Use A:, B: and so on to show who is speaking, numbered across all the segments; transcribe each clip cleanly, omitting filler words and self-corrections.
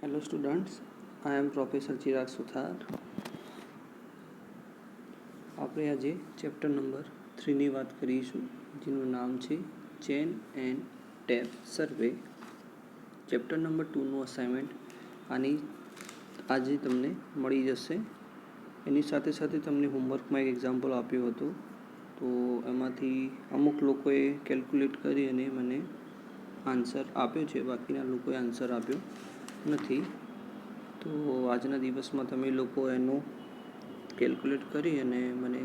A: Hello students, I am Professor Chirag Suthar. આપણે આજે chapter number 3ની વાત કરીશું, જેનું નામ છે chain and tape survey. Chapter number 2નું અસાઇનમેન્ટ આજે તમને મળી જશે. એની સાથે સાથે તમને હોમવર્કમાં એક એક્ઝામ્પલ આપ્યું હતું, તો એમાંથી અમુક લોકોએ કેલ્ક્યુલેટ કરી અને મને આન્સર આપ્યો છે, બાકીના લોકોએ આન્સર આપ્યો નથી. તો આજના દિવસમાં તમે લોકો એનું કેલ્ક્યુલેટ કરી અને મને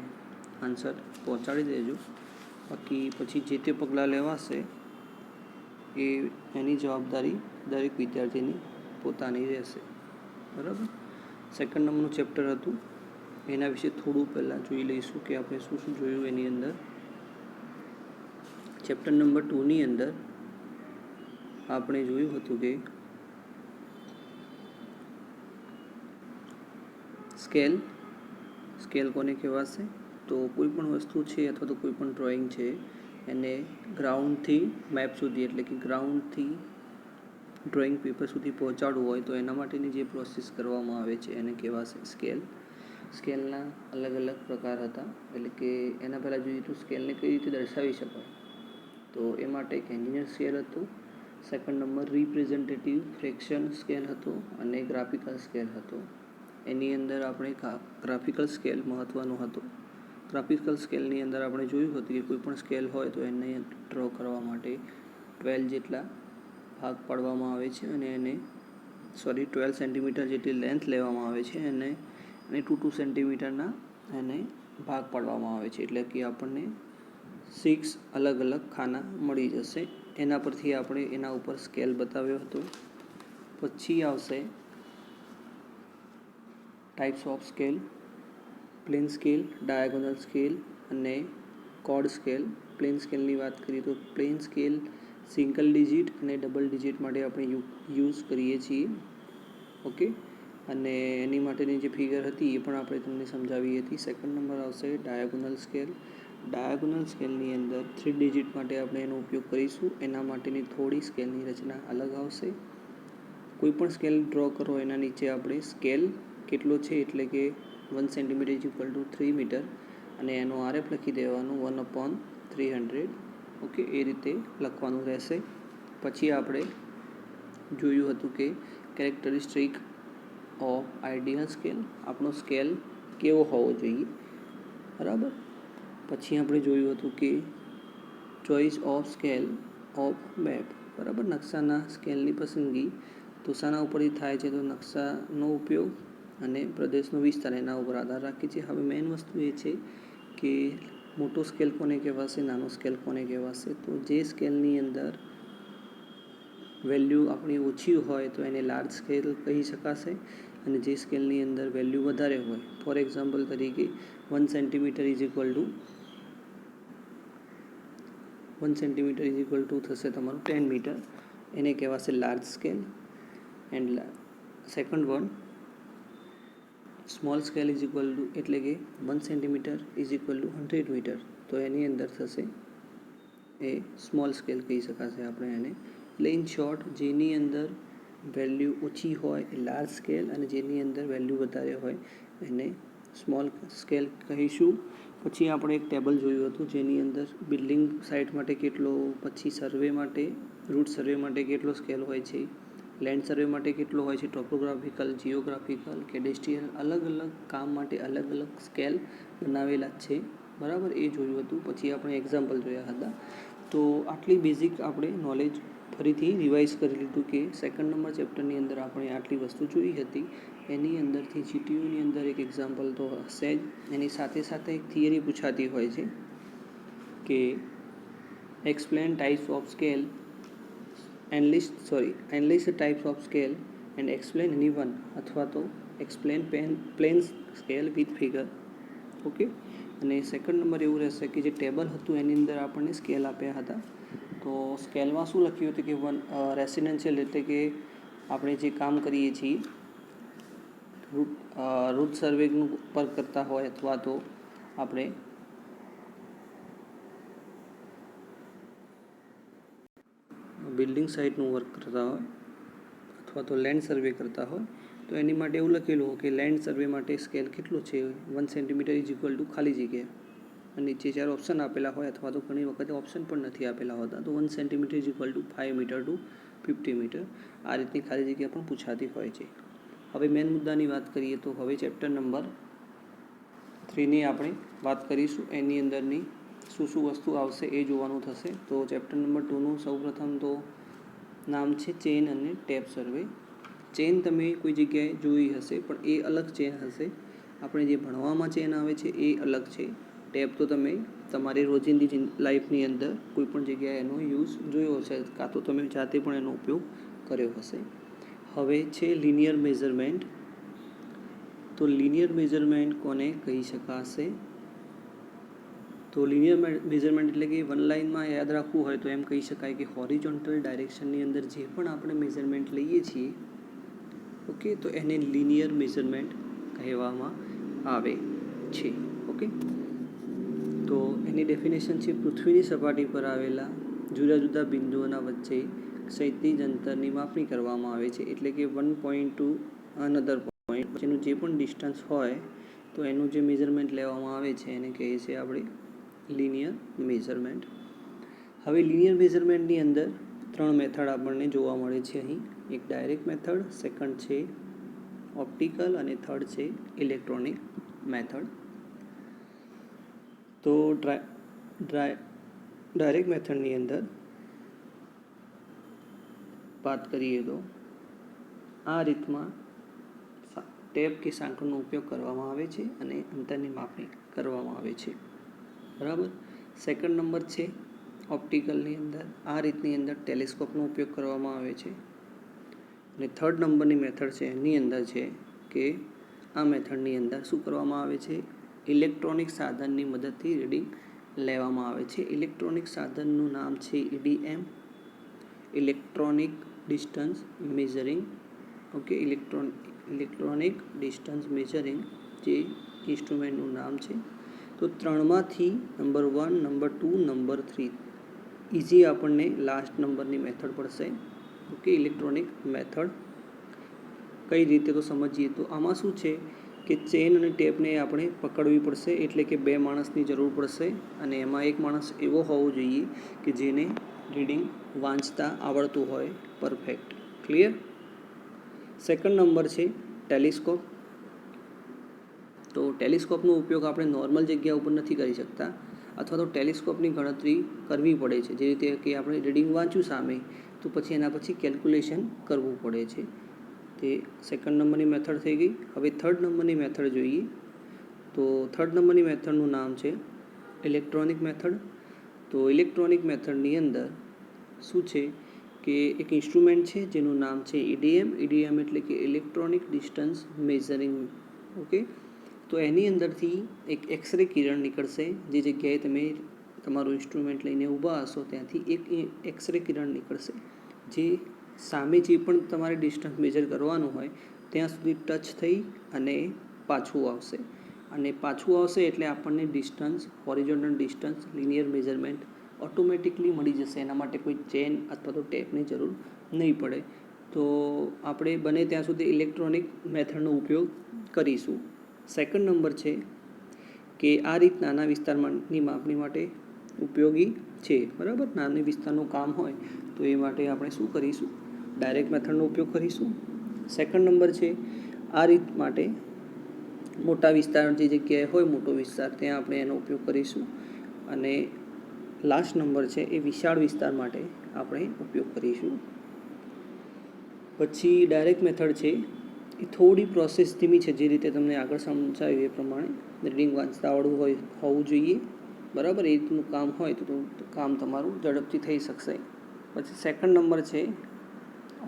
A: આન્સર પહોંચાડી દેજો. બાકી પછી જે તે પગલાં લેવાશે એની જવાબદારી દરેક વિદ્યાર્થીની પોતાની રહેશે. બરાબર. સેકન્ડ નંબરનું ચેપ્ટર હતું, એના વિશે થોડું પહેલાં જોઈ લઈશું કે આપણે શું શું જોયું એની અંદર. ચેપ્ટર નંબર 2ની અંદર આપણે જોયું હતું કે સ્કેલ કોને કહેવાશે. તો કોઈ પણ વસ્તુ છે અથવા તો કોઈ પણ ડ્રોઈંગ છે એને ગ્રાઉન્ડથી મેપ સુધી, એટલે કે ગ્રાઉન્ડથી ડ્રોઈંગ પેપર સુધી પહોંચાડવું હોય તો એના માટેની જે પ્રોસેસ કરવામાં આવે છે એને કહેવાશે સ્કેલ. સ્કેલના અલગ અલગ પ્રકાર હતા, એટલે કે એના પહેલાં જોઈએ તો સ્કેલને કઈ રીતે દર્શાવી શકાય. તો એ માટે એક એન્જિનિયર સ્કેલ હતું, second number representative fraction scale હતો અને ગ્રાફિકલ સ્કેલ હતો. એની અંદર આપણે ગ્રાફિકલ સ્કેલ મહત્ત્વનો હતો. ગ્રાફિકલ સ્કેલની અંદર આપણે જોયું હતું કે કોઈ પણ સ્કેલ હોય તો એને ડ્રો કરવા માટે 12 જેટલા ભાગ પાડવામાં આવે છે અને 12 સેન્ટીમીટર જેટલી લેન્થ લેવામાં આવે છે અને 2 સેન્ટીમીટરના એને ભાગ પાડવામાં આવે છે, એટલે કે આપણને 6 અલગ અલગ ખાના મળી જશે. એના પરથી આપણે એના ઉપર સ્કેલ બતાવ્યો હતો. પછી આવશે types of scale, plane scale, diagonal scale અને કોર્ડ સ્કેલ. પ્લેન સ્કેલની વાત કરીએ તો પ્લેન સ્કેલ સિંગલ ડિજિટ અને ડબલ ડિજિટ માટે આપણે યુઝ કરીએ છીએ. ઓકે, અને એની માટેની જે ફિગર હતી એ પણ આપણે તમને સમજાવી હતી. સેકન્ડ નંબર આવશે ડાયાગોનલ સ્કેલ. ડાયાગોનલ સ્કેલની અંદર 3 ડિજિટ માટે આપણે એનો ઉપયોગ કરીશું. એના માટેની થોડી સ્કેલની રચના અલગ આવશે. કોઈ પણ સ્કેલ ડ્રો કરો એના નીચે આપણે સ્કેલ કેટલો છે, એટલે કે 1 centimetre is equal to 3 metre અને એનો RF લખી દેવાનું 1/300. ઓકે, એ રીતે લખવાનું રહેશે. પછી આપણે જોયું હતું કે કેરેક્ટરિસ્ટિક ઓફ આઈડિયલ સ્કેલ, આપણો સ્કેલ કેવો હોવો જોઈએ. બરાબર. પછી આપણે જોયું હતું કે choice of scale of map. બરાબર. નકશાના સ્કેલની પસંદગી તો શાના ઉપરથી થાય છે, તો નકશાનો ઉપયોગ અને પ્રદેશનો વિસ્તાર એના ઉપર આધાર રાખે છે. હવે મેઇન વસ્તુ એ છે કે મોટો સ્કેલ કોને કહેવાશે, નાનો સ્કેલ કોને કહેવાશે. તો જે સ્કેલની અંદર વેલ્યુ આપણી ઓછી હોય તો એને લાર્જ સ્કેલ કહી શકાશે, અને જે સ્કેલની અંદર વેલ્યુ વધારે હોય, ફોર એક્ઝામ્પલ તરીકે 1 સેન્ટીમીટર ઇઝ ઇક્વલ ટુ થશે તમારું 10 મીટર, એને કહેવાશે large scale. And second one small scale is equal to, એટલે કે 1 centimetre is equal to 100 metre, તો એની અંદર થશે એ સ્મોલ સ્કેલ કહી શકાશે આપણે એને. એટલે ઇન શોર્ટ, જેની અંદર વેલ્યુ ઓછી હોય એ લાર્જ સ્કેલ અને જેની અંદર વેલ્યુ વધારે હોય એને સ્મોલ સ્કેલ કહીશું. પછી આપણે એક ટેબલ જોયું હતું જેની અંદર બિલ્ડિંગ સાઇટ માટે કેટલો, પછી સર્વે માટે, રૂટ સર્વે માટે કેટલો સ્કેલ હોય છે, લેન્ડ સર્વે માટે કેટલો હોય છે, ટોપોગ્રાફિકલ, જીઓગ્રાફિકલ, કેડેસ્ટ્રીયલ, અલગ અલગ કામ માટે અલગ અલગ સ્કેલ બનાવેલા છે. બરાબર, એ જોયું હતું. પછી આપણે એક્ઝામ્પલ જોયા હતા. તો આટલી બેઝિક આપણે નોલેજ ફરીથી રિવાઇઝ કરી લીધું કે સેકન્ડ નંબર ચેપ્ટરની અંદર આપણે આટલી વસ્તુ જોઈ હતી. એની અંદરથી GTUની અંદર એક એક્ઝામ્પલ તો હશે જ, એની સાથે સાથે એક થિયરી પૂછાતી હોય છે કે explain types of scale enlist types of scale and explain any one, અથવા તો explain plane scale with figure. Okay, અને સેકન્ડ નંબર એવું રહેશે કે જે ટેબલ હતું એની અંદર આપણને સ્કેલ આપ્યા હતા. તો સ્કેલમાં શું લખ્યું હતું કે રેસિડેન્શિયલ, એટલે કે આપણે જે કામ કરીએ છીએ રૂટ સર્વેનું પર કરતા હોય, અથવા તો આપણે બિલ્ડિંગ સાઇટનું વર્ક કરતા હોય, અથવા તો લેન્ડ સર્વે કરતા હોય તો એની માટે એવું લખેલું હોય કે લેન્ડ સર્વે માટે સ્કેલ કેટલો છે 1 સેન્ટીમીટર ઇઝ ઇક્વલ ટુ ખાલી જગ્યા અને નીચે 4 ઓપ્શન આપેલા હોય અથવા તો ઘણી વખતે ઓપ્શન પણ નથી આપેલા હોતા તો 1 centimetre is equal to 5 metre to 50 metre આ રીતની ખાલી જગ્યા પણ પૂછાતી હોય છે. હવે મેન મુદ્દાની વાત કરીએ તો હવે ચેપ્ટર નંબર 3ની આપણે વાત કરીશું. એની અંદરની શું વસ્તુ આવશે એ જોવાનું થશે. તો ચેપ્ટર નંબર 2નું સૌપ્રથમ તો નામ છે ચેન અને ટેપ સર્વે. ચેન તમે કોઈ જગ્યાએ જોઈ હશે પણ એ અલગ ચેન હશે. આપણે જે ભણવામાં ચેન આવે છે એ અલગ છે. ટેપ તો તમે તમારી રોજિંદી લાઈફની અંદર કોઈ પણ જગ્યાએ એનો યુઝ જોયો હશે કાં તો તમે જાતે પણ એનો ઉપયોગ કર્યો હશે. હવે છે લિનિયર મેઝરમેન્ટ. તો લિનિયર મેઝરમેન્ટ કોને કહી શકાશે? તો લિનિયર મેઝરમેન્ટ એટલે કે વન લાઇનમાં યાદ રાખવું હોય તો એમ કહી શકાય કે હોરિઝોન્ટલ ડાયરેક્શનની અંદર જે પણ આપણે મેઝરમેન્ટ લઈએ છીએ ઓકે તો એને લિનિયર મેઝરમેન્ટ કહેવામાં આવે છે. ઓકે તો એની ડેફિનેશન છે પૃથ્વીની સપાટી પર આવેલા જુદા જુદા બિંદુઓના વચ્ચે ક્ષિતિજ અંતરની માપણી કરવામાં આવે છે. એટલે કે 1 પોઈન્ટ ટુ અનધર પોઈન્ટ વચ્ચેનું જે પણ ડિસ્ટન્સ હોય તો એનું જે મેઝરમેન્ટ લેવામાં આવે છે એને કહીએ છીએ આપણે લિનિયર મેઝરમેન્ટ. હવે લિનિયર મેઝરમેન્ટની અંદર 3 મેથડ આપણને જોવા મળે છે અહીં. એક ડાયરેક્ટ મેથડ, સેકન્ડ છે ઓપ્ટિકલ અને થર્ડ છે ઇલેક્ટ્રોનિક મેથડ. તો ડાયરેક્ટ મેથડની અંદર વાત કરીએ તો આ રીતમાં ટેપ કે સાંકળનો ઉપયોગ કરવામાં આવે છે અને અંતરની માપણી કરવામાં આવે છે. બરાબર. સેકન્ડ નંબર છે ઓપ્ટિકલની અંદર આ રીતની અંદર ટેલિસ્કોપનો ઉપયોગ કરવામાં આવે છે. અને થર્ડ નંબરની મેથડ છે એની અંદર છે કે આ મેથડની અંદર શું કરવામાં આવે છે ઇલેક્ટ્રોનિક સાધનની મદદથી રીડિંગ લેવામાં આવે છે. ઇલેક્ટ્રોનિક સાધનનું નામ છે EDM, electronic distance measuring. Okay electronic distance measuring જે ઇન્સ્ટ્રુમેન્ટનું નામ છે. તો 3માંથી નંબર 1, નંબર 2, નંબર 3 ઇઝી આપણને લાસ્ટ નંબરની મેથડ પડશે. ઓકે ઇલેક્ટ્રોનિક મેથડ કઈ રીતે તો સમજીએ તો આમાં શું છે કે ચેન અને ટેપને આપણે પકડવી પડશે એટલે કે 2 માણસની જરૂર પડશે અને એમાં એક માણસ એવો હોવો જોઈએ કે જેને રીડિંગ વાંચતા આવડતું હોય પરફેક્ટ. ક્લિયર. સેકન્ડ નંબર છે ટેલિસ્કોપ. તો ટેલિસ્કોપનો ઉપયોગ આપણે નોર્મલ જગ્યા ઉપર નથી કરી શકતા અથવા તો ટેલિસ્કોપની ગણતરી કરવી પડે છે. જે રીતે કે આપણે રીડિંગ વાંચ્યું સામે તો પછી એના પછી કેલ્ક્યુલેશન કરવું પડે છે. તે સેકન્ડ નંબરની મેથડ થઈ ગઈ. હવે થર્ડ નંબરની મેથડ જોઈએ તો થર્ડ નંબરની મેથડનું નામ છે ઇલેક્ટ્રોનિક મેથડ. તો ઇલેક્ટ્રોનિક મેથડની અંદર શું છે કે એક ઇન્સ્ટ્રુમેન્ટ છે જેનું નામ છે EDM. EDM એટલે કે ઇલેક્ટ્રોનિક ડિસ્ટન્સ મેઝરિંગ. ઓકે તો એની અંદરથી એક એક્સરે કિરણ નીકળશે. જે જગ્યાએ તમે તમારું ઇન્સ્ટ્રુમેન્ટ લઈને ઊભા હશો ત્યાંથી એક એક્સરે કિરણ નીકળશે જે સામે જે પણ તમારે ડિસ્ટન્સ મેજર કરવાનું હોય ત્યાં સુધી ટચ થઈ અને પાછું આવશે. અને પાછું આવશે એટલે આપણને distance horizontal distance linear measurement automatically મળી જશે. એના માટે કોઈ ચેન અથવા તો ટેપની જરૂર નહીં પડે. તો આપણે બને ત્યાં સુધી ઇલેક્ટ્રોનિક મેથડનો ઉપયોગ કરીશું. સેકન્ડ નંબર છે કે આ રીત નાના વિસ્તારની માપણી માટે ઉપયોગી છે. બરાબર. નાના વિસ્તારનું કામ હોય તો એ માટે આપણે શું કરીશું ડાયરેક્ટ મેથડનો ઉપયોગ કરીશું. સેકન્ડ નંબર છે આ રીત માટે મોટા વિસ્તાર જે જગ્યાએ હોય મોટો વિસ્તાર ત્યાં આપણે એનો ઉપયોગ કરીશું. અને લાસ્ટ નંબર છે એ વિશાળ વિસ્તાર માટે આપણે ઉપયોગ કરીશું. પછી ડાયરેક્ટ મેથડ છે એ થોડી પ્રોસેસ ધીમી છે. જે રીતે તમને આગળ સમજાવ્યું એ પ્રમાણે રીડિંગ વાંચતા આવડવું હોવું જોઈએ. બરાબર. એ રીતનું કામ હોય તો કામ તમારું ઝડપથી થઈ શકશે. પછી સેકન્ડ નંબર છે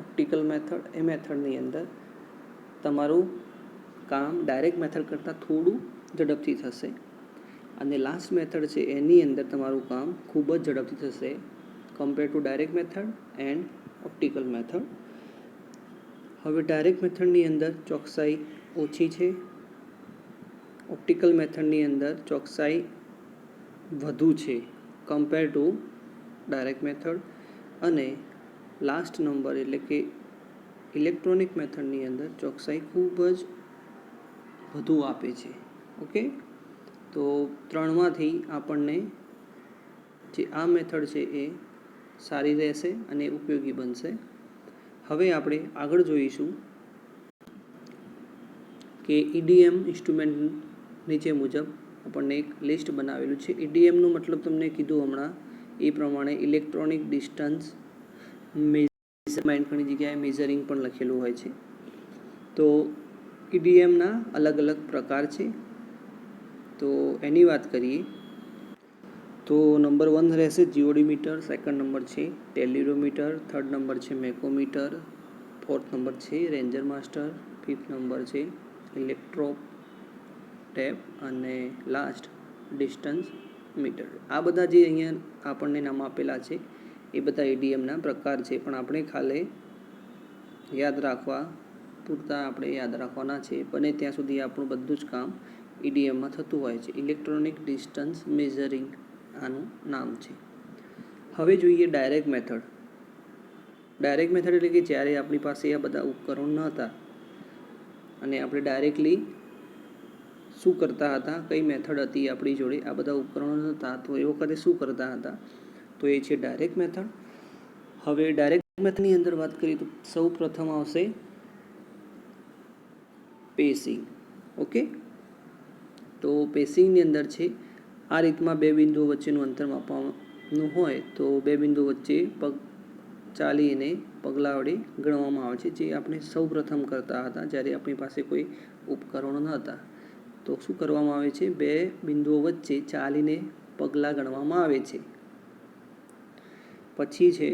A: ઓપ્ટિકલ મેથડ. એ મેથડની અંદર તમારું કામ ડાયરેક્ટ મેથડ કરતાં થોડું ઝડપથી થશે. અને લાસ્ટ મેથડ છે એની અંદર તમારું કામ ખૂબ જ ઝડપથી થશે compare to direct method and optical method. હવે ડાયરેક્ટ મેથડની અંદર ચોકસાઈ ઓછી છે. ઓપ્ટિકલ મેથડની અંદર ચોકસાઈ વધુ છે કમ્પેર ટુ ડાયરેક્ટ મેથડ. અને લાસ્ટ નંબર એટલે કે ઇલેક્ટ્રોનિક મેથડની અંદર ચોકસાઈ ખૂબ જ વધુ આપે છે. ઓકે, તો 3માંથી આપણને જે આ મેથડ છે એ સારી રહેશે અને ઉપયોગી બનશે. હવે આપણે આગળ જોઈશું કે EDM ઇન્સ્ટ્રુમેન્ટ નીચે મુજબ આપણને એક લિસ્ટ બનાવેલું છે. EDMનું મતલબ તમને કીધું હમણાં એ પ્રમાણે ઇલેક્ટ્રોનિક ડિસ્ટન્સ મેઝરમેન્ટ, ઘણી જગ્યાએ મેઝરિંગ પણ લખેલું હોય છે. તો EDMના અલગ અલગ પ્રકાર છે, તો એની વાત કરીએ તો નંબર 1 રહેશે જીઓડીમીટર, સેકન્ડ નંબર છે ટેલ્યુરોમીટર, થર્ડ નંબર છે મેકોમીટર, ફોર્થ નંબર છે રેન્જર માસ્ટર, ફિફ્થ નંબર છે ઇલેક્ટ્રોટેપ અને લાસ્ટ ડિસ્ટન્સ મીટર. આ બધા જે અહીંયા આપણને નામ આપેલા છે એ બધા EDMના પ્રકાર છે, પણ આપણે ખાલી યાદ રાખવા પૂરતા આપણે યાદ રાખવાના છે. બને ત્યાં સુધી આપણું બધું જ કામ EDMમાં થતું હોય છે. ઇલેક્ટ્રોનિક ડિસ્ટન્સ મેઝરિંગ આનું નામ છે. હવે જોઈએ ડાયરેક્ટ મેથડ. ડાયરેક્ટ મેથડ એટલે કે જ્યારે આપણી પાસે આ બધા ઉપકરણો ન હતા અને આપણે ડાયરેક્ટલી શું કરતા હતા, કઈ મેથડ હતી આપણી જોડે, આ બધા ઉપકરણો નહોતા, તો એ વખતે શું કરતા હતા, તો એ છે ડાયરેક્ટ મેથડ. હવે ડાયરેક્ટ મેથડની અંદર વાત કરીએ તો સૌ પ્રથમ આવશે પેસિંગ. ઓકે, તો પેસિંગની અંદર છે આ રીતમાં બે બિંદુઓ વચ્ચેનું અંતર માપવાનું હોય તો બે બિંદુઓ વચ્ચે પગ ચાલીને પગલા વડે ગણવામાં આવે છે, જે આપણે સૌ પ્રથમ કરતા હતા જ્યારે આપણી પાસે કોઈ ઉપકરણો ન હતા. તો શું કરવામાં આવે છે, બે બિંદુઓ વચ્ચે ચાલીને પગલાં ગણવામાં આવે છે. પછી છે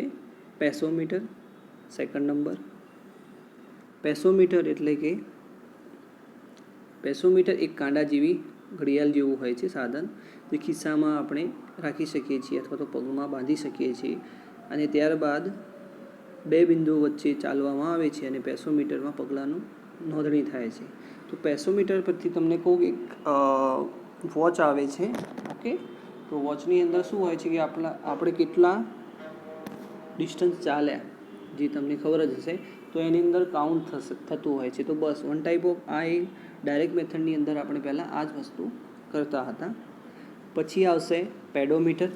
A: પેસોમીટર, સેકન્ડ નંબર. પેસોમીટર એટલે કે પેસોમીટર એક કાંડા જેવી ઘડિયાળ જેવું હોય છે સાધન, જે ખિસ્સામાં આપણે રાખી શકીએ છીએ અથવા તો પગમાં બાંધી શકીએ છીએ, અને ત્યારબાદ બે બિંદુઓ વચ્ચે ચાલવામાં આવે છે અને પેસોમીટરમાં પગલાંનું નોંધણી થાય છે. તો પેસોમીટર પરથી તમને કહું એક વોચ આવે છે. ઓકે, તો વોચની અંદર શું હોય છે કે આપણે કેટલા ડિસ્ટન્સ ચાલ્યા, જે તમને ખબર જ હશે, તો એની અંદર કાઉન્ટ થતું હોય છે. તો બસ વન ટાઈપ ઓફ આ એક ડાયરેક્ટ મેથડની અંદર આપણે પહેલાં આ જ વસ્તુ કરતા હતા. પછી આવશે પેડોમીટર.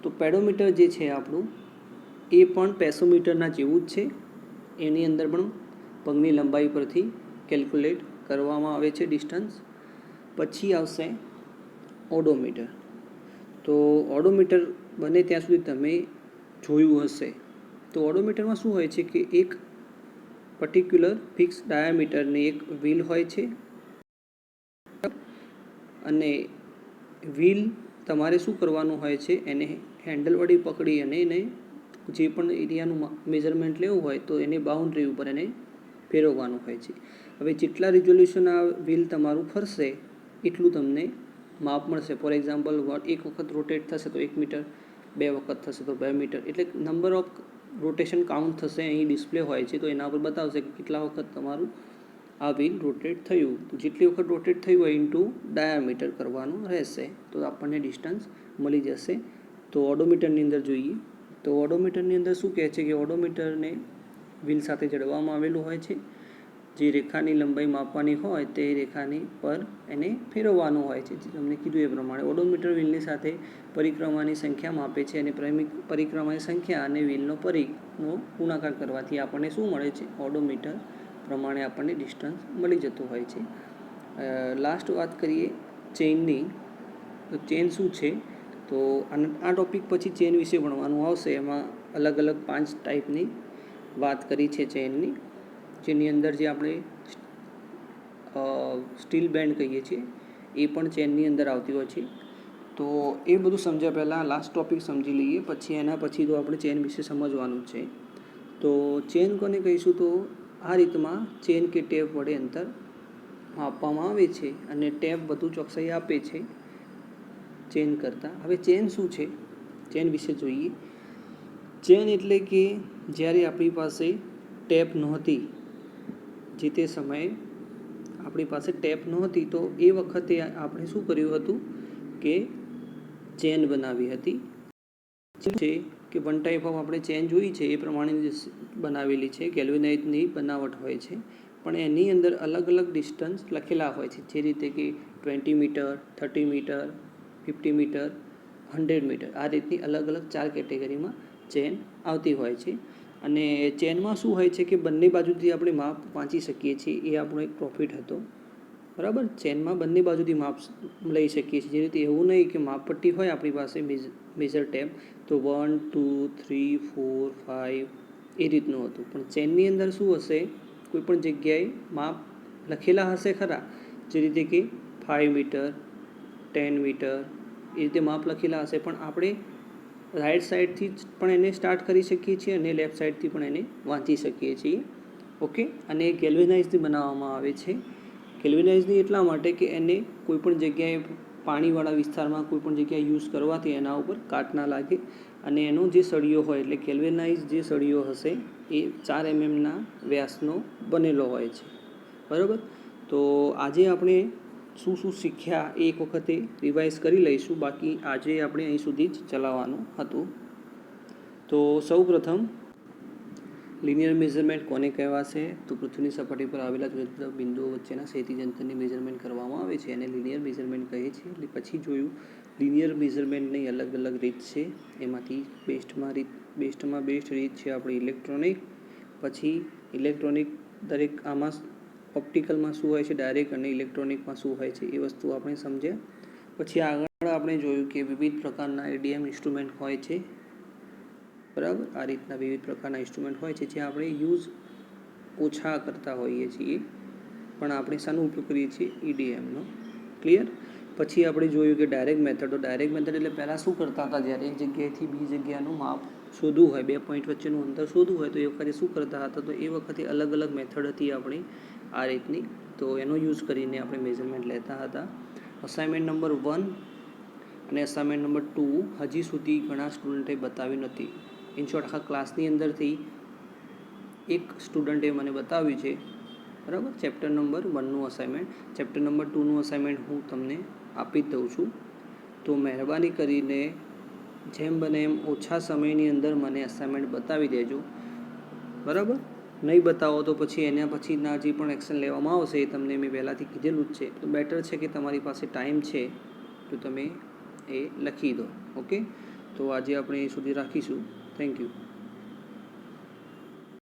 A: તો પેડોમીટર જે છે આપણું એ પણ પેસોમીટરના જેવું જ છે. એની અંદર પણ પગની લંબાઈ પરથી કેલ્ક્યુલેટ કરવામાં આવે છે ડિસ્ટન્સ. પછી આવશે ઓડોમીટર. તો ઓડોમીટર બને ત્યાં સુધી તમે જોયું હશે. તો ઓડોમીટરમાં શું હોય છે કે એક પર્ટિક્યુલર ફિક્સ ડાયામીટરની એક વ્હીલ હોય છે, અને વ્હીલ તમારે શું કરવાનું હોય છે, એને હેન્ડલ વડે પકડી અને એને જે પણ એરિયાનું મેઝરમેન્ટ લેવું હોય તો એને બાઉન્ડ્રી ઉપર એને ફેરવવાનું હોય છે. હવે જેટલા રિઝોલ્યુશન આ વ્હીલ તમારું ફરશે એટલું તમને માપ મળશે. ફોર એક્ઝામ્પલ, એક વખત રોટેટ થશે તો 1 મીટર, બે વખત થશે તો 2 મીટર, એટલે નંબર ઓફ રોટેશન કાઉન્ટ થશે. અહીં ડિસ્પ્લે હોય છે તો એના પર બતાવશે કે કેટલા વખત તમારું આ વ્હીલ રોટેટ થયું. તો જેટલી વખત રોટેટ થયું હોય ઇન્ટુ ડાયામીટર કરવાનું રહેશે, તો આપણને ડિસ્ટન્સ મળી જશે. તો ઓડોમીટરની અંદર જોઈએ તો ઓડોમીટરની અંદર શું કહે છે કે ઓડોમીટરને વ્હીલ સાથે જડવામાં આવેલું હોય છે. જે રેખાની લંબાઈ માપવાની હોય તે રેખાની પર એને ફેરવવાનું હોય છે. જે તમને કીધું એ પ્રમાણે ઓડોમીટર વ્હીલની સાથે પરિક્રમાની સંખ્યા માપે છે, અને પરિક્રમાની સંખ્યા અને વ્હીલનો પરિઘનો ગુણાકાર કરવાથી આપણને શું મળે છે, ઓડોમીટર પ્રમાણે આપણને ડિસ્ટન્સ મળી જતું હોય છે. લાસ્ટ વાત કરીએ ચેઇનની. તો ચેન શું છે, તો આ ટોપિક પછી ચેન વિશે ભણવાનું આવશે. એમાં અલગ અલગ 5 ટાઈપની વાત કરી છે ચેનની, જેની અંદર જે આપણે સ્ટીલ બેન્ડ કહીએ છીએ એ પણ ચેનની અંદર આવતી હોય છે. તો એ બધું સમજ્યા પહેલાં લાસ્ટ ટોપિક સમજી લઈએ, પછી એના પછી તો આપણે ચેન વિશે સમજવાનું છે. તો ચેન કોને કહીશું, તો આ રીતમાં ચેન કે ટેપ વડે અંતર માપવામાં આવે છે, અને ટેપ વધુ ચોકસાઈ આપે છે ચેન કરતાં. હવે ચેન શું છે, ચેન વિશે જોઈએ. ચેન એટલે કે જ્યારે આપણી પાસે ટેપ નહોતી, જે તે સમયે આપણી પાસે ટેપ નહોતી, તો એ વખતે આપણે શું કર્યું હતું કે ચેન બનાવી હતી. છે કે વન ટાઈપ ઓફ આપણે ચેન જોઈ છે એ પ્રમાણે બનાવેલી છે, ગેલ્વેનાઇઝની બનાવટ હોય છે, પણ એની અંદર અલગ અલગ ડિસ્ટન્સ લખેલા હોય છે, જે રીતે કે 20 મીટર, 30 મીટર, 50 મીટર, 100 મીટર, આ રીતની અલગ અલગ 4 કેટેગરીમાં ચેન આવતી હોય છે. અને ચેનમાં શું હોય છે કે બંને બાજુથી આપણે માપ વાંચી શકીએ છીએ, એ આપણો એક પ્રોફિટ હતો, બરાબર. ચેનમાં બંને બાજુથી માપ લઈ શકીએ છીએ, જે રીતે એવું નહીં કે માપપટ્ટી હોય આપણી પાસે મેજર ટેપ તો 1, 2, 3, 4, 5 એ રીતનું હતું, પણ ચેનની અંદર શું હશે, કોઈપણ જગ્યાએ માપ લખેલા હશે ખરા, જે રીતે કે 5 મીટર, 10 મીટર એ રીતે માપ લખેલા હશે, પણ આપણે રાઈટ સાઈડથી જ પણ એને સ્ટાર્ટ કરી શકીએ છીએ અને લેફ્ટ સાઈડથી પણ એને વાંચી શકીએ છીએ. ઓકે. અને ગેલ્વેનાઇઝથી બનાવવામાં આવે છે. ગેલ્વેનાઇઝની એટલા માટે કે એને કોઈપણ જગ્યાએ પાણીવાળા વિસ્તારમાં કોઈપણ જગ્યાએ યુઝ કરવાથી એના ઉપર કાટ ના લાગે, અને એનો જે સળિયો હોય એટલે ગેલ્વેનાઇઝ જે સળિયો હશે એ 4 mm વ્યાસનો બનેલો હોય છે, બરાબર. તો આજે આપણે શું શું શીખ્યા એ એક વખતે રિવાઇઝ કરી લઈશું, બાકી આજે આપણે અહીં સુધી જ ચલાવવાનું હતું. તો સૌ પ્રથમ લિનિયર મેઝરમેન્ટ કોને કહેવાશે, તો પૃથ્વીની સપાટી પર આવેલા જુદા જુદા બિંદુઓ વચ્ચેના ક્ષૈતિજ અંતરની મેઝરમેન્ટ કરવામાં આવે છે, એને લિનિયર મેઝરમેન્ટ કહે છે. એટલે પછી જોયું લિનિયર મેઝરમેન્ટની અલગ અલગ રીત છે, એમાંથી બેસ્ટ રીત છે આપણી ઇલેક્ટ્રોનિક. પછી ઇલેક્ટ્રોનિક દરેક આમાં ઓપ્ટિકલમાં શું હોય છે ડાયરેક્ટ, અને ઇલેક્ટ્રોનિકમાં શું હોય છે એ વસ્તુ આપણે સમજ્યા. પછી આગળ આપણે જોયું કે વિવિધ પ્રકારના એડીએમ ઇન્સ્ટ્રુમેન્ટ હોય છે, બરાબર. આ રીતના વિવિધ પ્રકારના ઇન્સ્ટ્રુમેન્ટ હોય છે જે આપણે યુઝ ઓછા કરતા હોઈએ છીએ, પણ આપણે શાનો ઉપયોગ કરીએ છીએ, EDMનો. ક્લિયર. પછી આપણે જોયું કે ડાયરેક્ટ મેથડ. તો ડાયરેક્ટ મેથડ એટલે પહેલાં શું કરતા હતા, જ્યારે એક જગ્યાએથી બીજી જગ્યાનું માપ શોધવું હોય, 2 પોઈન્ટ વચ્ચેનું અંતર શોધવું હોય, તો એ વખતે શું કરતા હતા, તો એ વખતે અલગ અલગ મેથડ હતી આપણી આ રીતની, તો એનો યુઝ કરીને આપણે મેઝરમેન્ટ લેતા હતા. અસાઇનમેન્ટ નંબર 1 અને અસાઇનમેન્ટ નંબર 2 હજી સુધી ઘણા સ્ટુડન્ટે બતાવ્યું નથી. ઇન શોર્ટ આખા ક્લાસની અંદરથી એક સ્ટુડન્ટે મને બતાવ્યું છે, બરાબર. ચેપ્ટર નંબર 1નું અસાઇનમેન્ટ. ચેપ્ટર નંબર 2નું અસાઇનમેન્ટ હું તમને આપી જ દઉં છું. તો મહેરબાની કરીને જેમ બને એમ ઓછા સમયની અંદર મને અસાઇનમેન્ટ બતાવી દેજો, બરાબર. નહીં બતાવો તો પછી એના પછીના જે પણ એક્શન લેવામાં આવશે એ તમને મેં પહેલાંથી કીધેલું જ છે. તો બેટર છે કે તમારી પાસે ટાઈમ છે તો તમે એ લખી દો. ઓકે. તો આજે આપણે એ સુધી રાખીશું. Thank you.